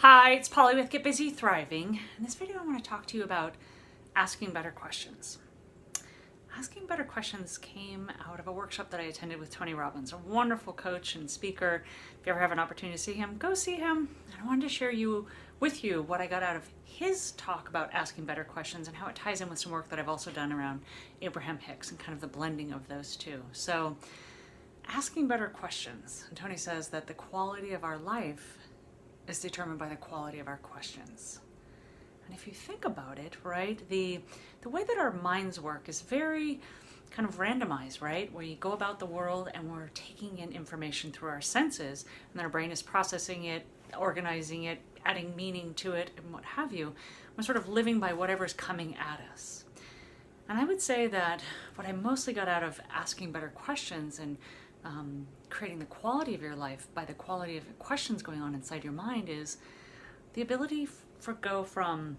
Hi, it's Polly with Get Busy Thriving. In this video, I want to talk to you about asking better questions. Asking better questions came out of a workshop that I attended with Tony Robbins, a wonderful coach and speaker. If you ever have an opportunity to see him, go see him. And I wanted to share with you what I got out of his talk about asking better questions and how it ties in with some work that I've also done around Abraham Hicks and kind of the blending of those two. So, asking better questions. And Tony says that the quality of our life is determined by the quality of our questions. And if you think about it, right, the way that our minds work is very kind of randomized, right? We go about the world and we're taking in information through our senses, and then our brain is processing it, organizing it, adding meaning to it, and what have you. We're sort of living by whatever's coming at us. And I would say that what I mostly got out of asking better questions and creating the quality of your life by the quality of the questions going on inside your mind is the ability to go from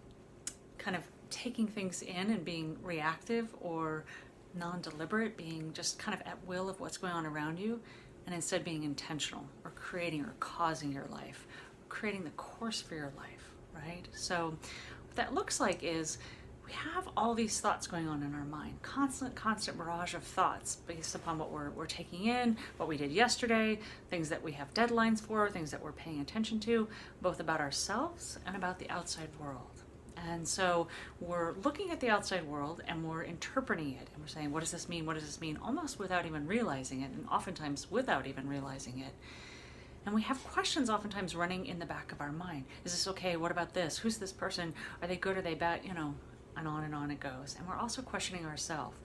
kind of taking things in and being reactive or non-deliberate, being just kind of at will of what's going on around you, and instead being intentional or creating or causing your life, creating the course for your life, right? So what that looks like is we have all these thoughts going on in our mind, constant barrage of thoughts based upon what we're taking in, what we did yesterday, things that we have deadlines for, things that we're paying attention to, both about ourselves and about the outside world. And so we're looking at the outside world and we're interpreting it and we're saying, what does this mean? What does this mean? Almost without even realizing it, and oftentimes without even realizing it. And we have questions oftentimes running in the back of our mind. Is this okay? What about this? Who's this person? Are they good? Are they bad? And on it goes. And we're also questioning ourselves.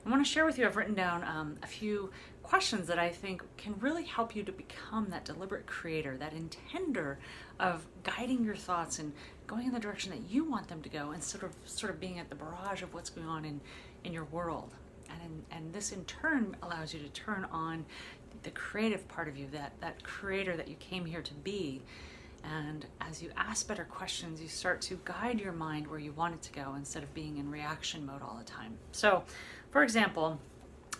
I want to share with you, I've written down a few questions that I think can really help you to become that deliberate creator, that intender of guiding your thoughts and going in the direction that you want them to go, and sort of being at the barrage of what's going on in your world. And this in turn allows you to turn on the creative part of you, that creator that you came here to be. And as you ask better questions, you start to guide your mind where you want it to go instead of being in reaction mode all the time. So, for example,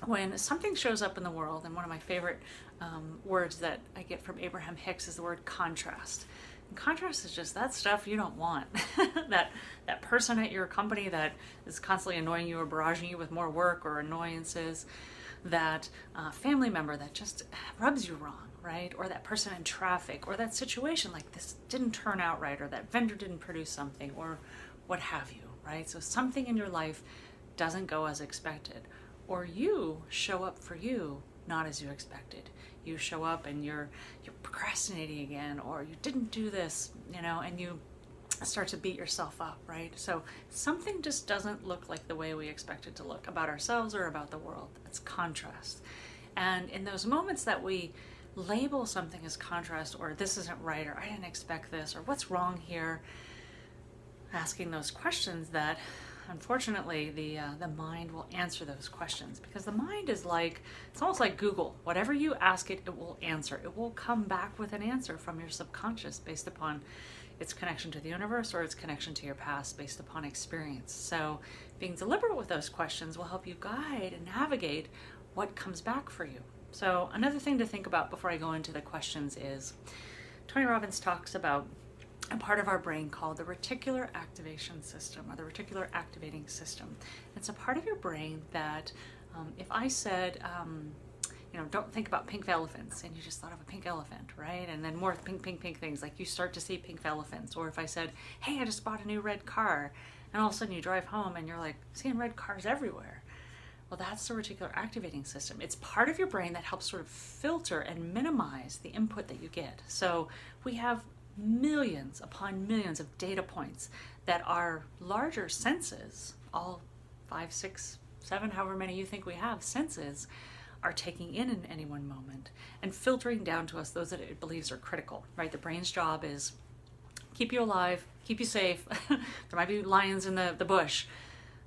when something shows up in the world, and one of my favorite words that I get from Abraham Hicks is the word contrast. And contrast is just that stuff you don't want. that person at your company that is constantly annoying you or barraging you with more work or annoyances, that family member that just rubs you wrong, right? Or that person in traffic, or that situation like this didn't turn out right, or that vendor didn't produce something, or what have you, right? So something in your life doesn't go as expected, or you show up for you not as you expected. You show up and you're procrastinating again, or you didn't do this, and you start to beat yourself up, right? So something just doesn't look like the way we expect it to look about ourselves or about the world. It's contrast. And in those moments that we label something as contrast, or this isn't right, or I didn't expect this, or what's wrong here, asking those questions, that unfortunately the mind will answer those questions, because the mind is it's almost like Google. Whatever you ask it, it will answer. It will come back with an answer from your subconscious based upon its connection to the universe or its connection to your past based upon experience. So being deliberate with those questions will help you guide and navigate what comes back for you. So another thing to think about before I go into the questions is Tony Robbins talks about a part of our brain called the reticular activation system, or the reticular activating system. It's a part of your brain that if I said, don't think about pink elephants, and you just thought of a pink elephant, right? And then more pink things, like you start to see pink elephants. Or if I said, hey, I just bought a new red car, and all of a sudden you drive home and you're like seeing red cars everywhere. Well, that's the reticular activating system. It's part of your brain that helps sort of filter and minimize the input that you get. So we have millions upon millions of data points that our larger senses, all 5, 6, 7, however many you think we have senses, are taking in any one moment and filtering down to us those that it believes are critical, right? The brain's job is keep you alive, keep you safe. There might be lions in the bush.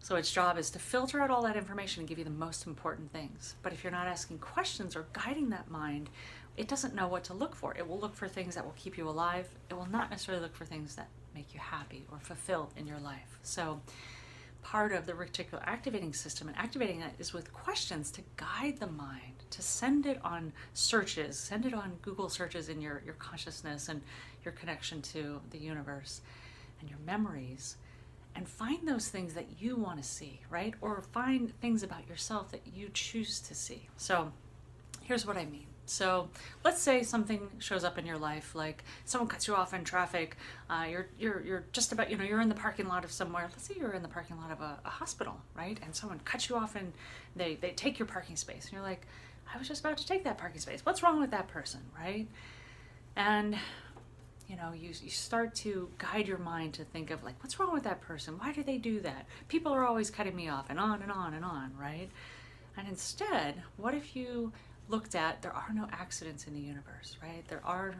So its job is to filter out all that information and give you the most important things. But if you're not asking questions or guiding that mind, it doesn't know what to look for. It will look for things that will keep you alive. It will not necessarily look for things that make you happy or fulfilled in your life. So part of the reticular activating system, and activating it is with questions to guide the mind, to send it on searches, send it on Google searches in your consciousness, and your connection to the universe and your memories, and find those things that you want to see, right? Or find things about yourself that you choose to see. So here's what I mean. So let's say something shows up in your life, like someone cuts you off in traffic. You're just about, you're in the parking lot of somewhere. Let's say you're in the parking lot of a hospital, right? And someone cuts you off and they take your parking space. And you're like, I was just about to take that parking space. What's wrong with that person, right? And you start to guide your mind to think of, like, what's wrong with that person? Why do they do that? People are always cutting me off, and on and on and on, right? And instead, what if you looked at, there are no accidents in the universe, right? There are,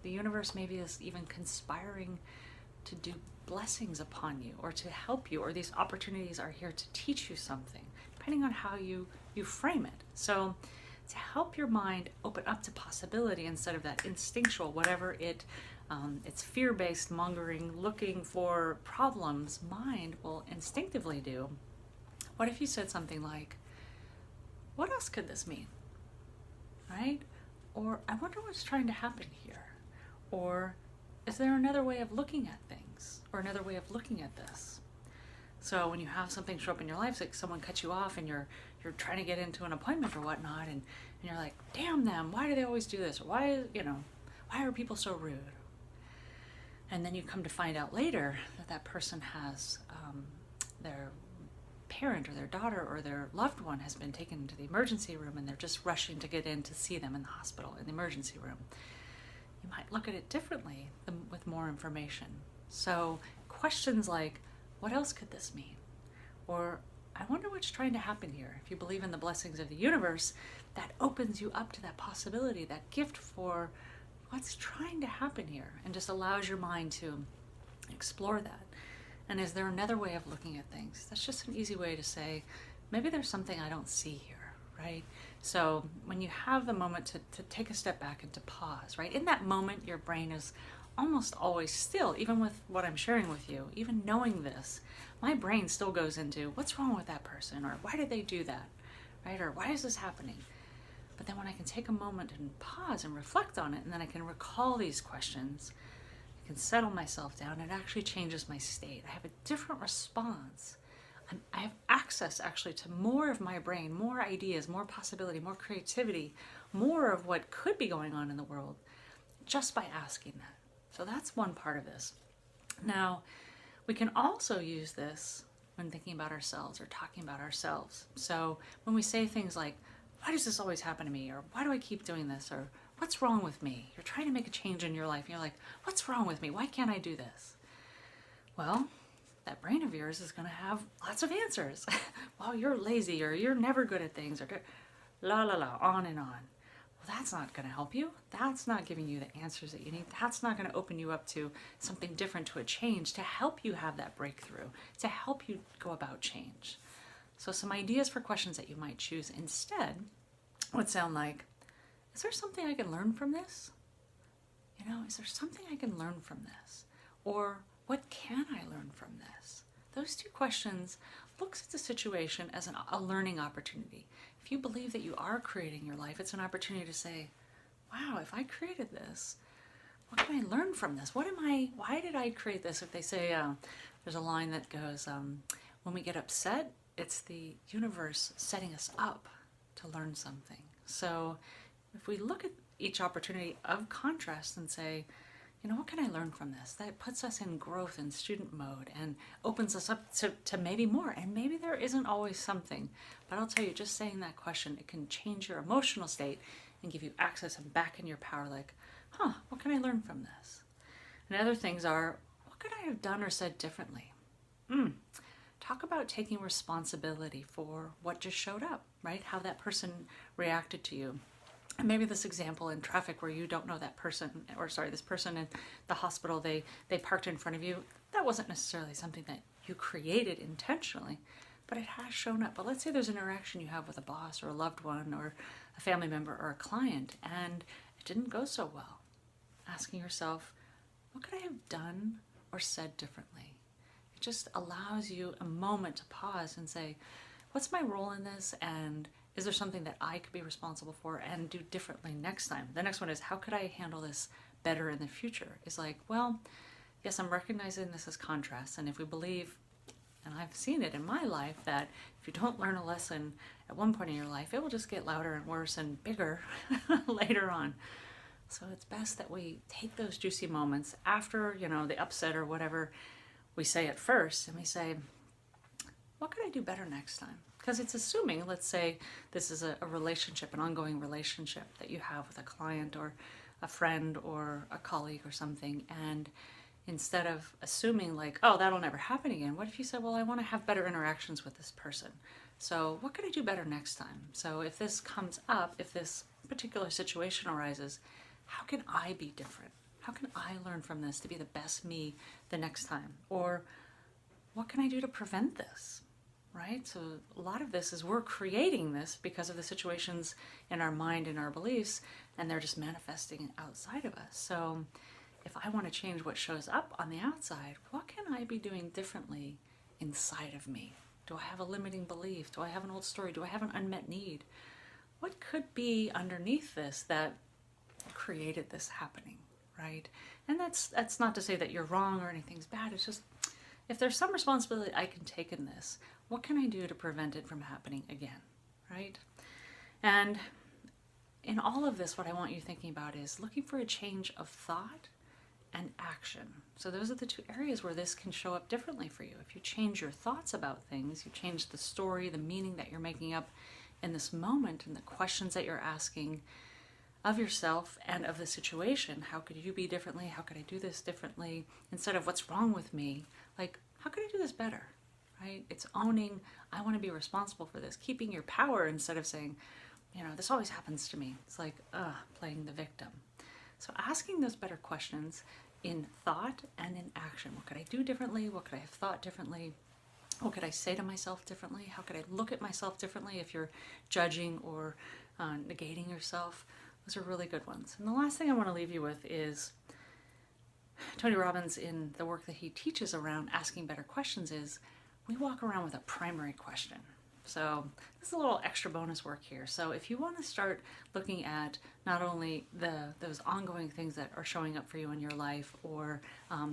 the universe maybe is even conspiring to do blessings upon you or to help you, or these opportunities are here to teach you something, depending on how you frame it. So to help your mind open up to possibility instead of that instinctual, whatever it's fear-based mongering, looking for problems, mind will instinctively do. What if you said something like, what else could this mean? Right? Or I wonder what's trying to happen here. Or is there another way of looking at things, or another way of looking at this? So when you have something show up in your life, like someone cuts you off and you're trying to get into an appointment or whatnot, and you're like, damn them, why do they always do this? Or why are people so rude? And then you come to find out later that person has their parent or their daughter or their loved one has been taken into the emergency room, and they're just rushing to get in to see them in the hospital, in the emergency room. You might look at it differently with more information. So questions like, what else could this mean? Or I wonder what's trying to happen here. If you believe in the blessings of the universe, that opens you up to that possibility, that gift for what's trying to happen here, and just allows your mind to explore that. And is there another way of looking at things? That's just an easy way to say, maybe there's something I don't see here, right? So when you have the moment to take a step back and to pause, right? In that moment, your brain is almost always still, even with what I'm sharing with you, even knowing this, my brain still goes into, what's wrong with that person? Or why did they do that, right? Or why is this happening? But then when I can take a moment and pause and reflect on it, and then I can recall these questions, I can settle myself down. It actually changes my state. I have a different response. I have access actually to more of my brain, more ideas, more possibility, more creativity, more of what could be going on in the world just by asking that. So that's one part of this. Now, we can also use this when thinking about ourselves or talking about ourselves. So when we say things like, why does this always happen to me? Or why do I keep doing this? Or what's wrong with me? You're trying to make a change in your life. And you're like, what's wrong with me? Why can't I do this? Well, that brain of yours is going to have lots of answers. Well, you're lazy, or you're never good at things, or la la la, on and on. Well, that's not going to help you. That's not giving you the answers that you need. That's not going to open you up to something different, to a change, to help you have that breakthrough, to help you go about change. So some ideas for questions that you might choose instead would sound like, is there something I can learn from this? Is there something I can learn from this? Or what can I learn from this? Those two questions looks at the situation as a learning opportunity. If you believe that you are creating your life, it's an opportunity to say, wow, if I created this, what can I learn from this? Why did I create this? If they say, there's a line that goes, when we get upset, it's the universe setting us up to learn something. So if we look at each opportunity of contrast and say, what can I learn from this? That puts us in growth and student mode and opens us up to maybe more. And maybe there isn't always something. But I'll tell you, just saying that question, it can change your emotional state and give you access and back in your power, like, what can I learn from this? And other things are, what could I have done or said differently? Talk about taking responsibility for what just showed up, right? How that person reacted to you. And maybe this example in traffic where you don't know that person, this person in the hospital, they parked in front of you. That wasn't necessarily something that you created intentionally, but it has shown up. But let's say there's an interaction you have with a boss or a loved one or a family member or a client, and it didn't go so well. Asking yourself, what could I have done or said differently? It just allows you a moment to pause and say, what's my role in this? And is there something that I could be responsible for and do differently next time? The next one is, how could I handle this better in the future is like, well, yes, I'm recognizing this as contrast. And if we believe, and I've seen it in my life, that if you don't learn a lesson at one point in your life, it will just get louder and worse and bigger later on. So it's best that we take those juicy moments after, the upset or whatever we say at first, and we say, what could I do better next time? Because it's assuming, let's say this is a relationship, an ongoing relationship that you have with a client or a friend or a colleague or something, and instead of assuming like, oh, that'll never happen again, what if you said, well, I want to have better interactions with this person. So what could I do better next time? So if this comes up, if this particular situation arises, how can I be different? How can I learn from this to be the best me the next time? Or what can I do to prevent this? Right? So a lot of this is we're creating this because of the situations in our mind and our beliefs, and they're just manifesting outside of us. So if I want to change what shows up on the outside, what can I be doing differently inside of me? Do I have a limiting belief? Do I have an old story? Do I have an unmet need? What could be underneath this that created this happening, right? And that's not to say that you're wrong or anything's bad. It's just, if there's some responsibility I can take in this, what can I do to prevent it from happening again, right? And in all of this, what I want you thinking about is looking for a change of thought and action. So those are the two areas where this can show up differently for you. If you change your thoughts about things, you change the story, the meaning that you're making up in this moment, and the questions that you're asking of yourself and of the situation. How could you be differently? How could I do this differently? Instead of what's wrong with me, like, how could I do this better? Right? It's owning, I want to be responsible for this, keeping your power instead of saying, this always happens to me. It's like, playing the victim. So asking those better questions in thought and in action. What could I do differently? What could I have thought differently? What could I say to myself differently? How could I look at myself differently if you're judging or negating yourself? Those are really good ones. And the last thing I want to leave you with is Tony Robbins, in the work that he teaches around asking better questions, is we walk around with a primary question. So this is a little extra bonus work here. So if you want to start looking at not only those ongoing things that are showing up for you in your life, or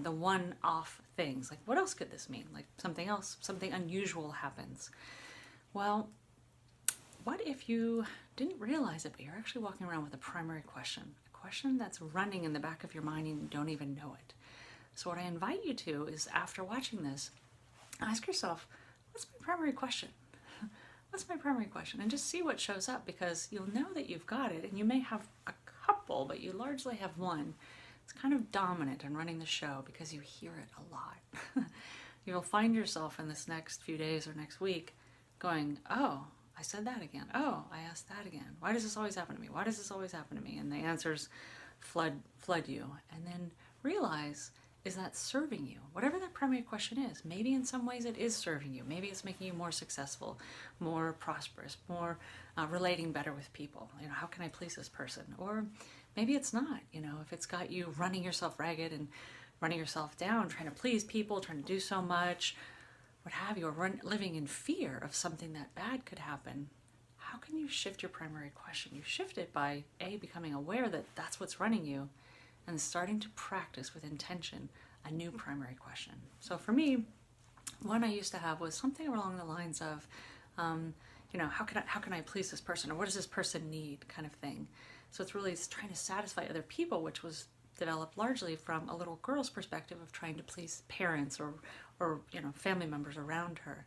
the one-off things, like what else could this mean? Like something else, something unusual happens. Well, what if you didn't realize it, but you're actually walking around with a primary question, a question that's running in the back of your mind and you don't even know it? So what I invite you to is, after watching this, ask yourself, what's my primary question? What's my primary question? And just see what shows up, because you'll know that you've got it, and you may have a couple, but you largely have one. It's kind of dominant and running the show because you hear it a lot. You'll find yourself in this next few days or next week going, oh, I said that again. Oh, I asked that again. Why does this always happen to me? Why does this always happen to me? And the answers flood you. And then realize, is that serving you? Whatever that primary question is, maybe in some ways it is serving you. Maybe it's making you more successful, more prosperous, more relating better with people. How can I please this person? Or maybe it's not. If it's got you running yourself ragged and running yourself down, trying to please people, trying to do so much, what have you, or living in fear of something that bad could happen, how can you shift your primary question? You shift it by becoming aware that that's what's running you, and starting to practice with intention a new primary question. So for me, one I used to have was something along the lines of, how can I please this person, or what does this person need, kind of thing. So it's really trying to satisfy other people, which was developed largely from a little girl's perspective of trying to please parents or family members around her.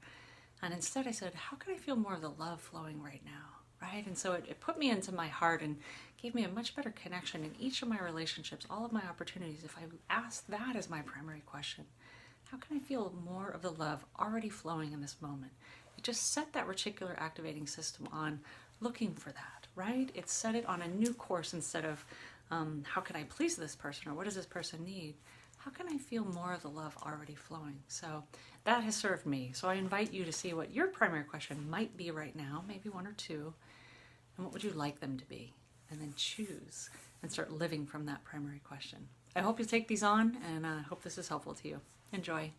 And instead I said, how can I feel more of the love flowing right now? Right? And so it put me into my heart and gave me a much better connection in each of my relationships, all of my opportunities. If I asked that as my primary question, how can I feel more of the love already flowing in this moment? It just set that reticular activating system on looking for that, right? It set it on a new course instead of how can I please this person, or what does this person need? How can I feel more of the love already flowing? So that has served me. So I invite you to see what your primary question might be right now, maybe one or two, and what would you like them to be? And then choose and start living from that primary question. I hope you take these on, and I hope this is helpful to you. Enjoy.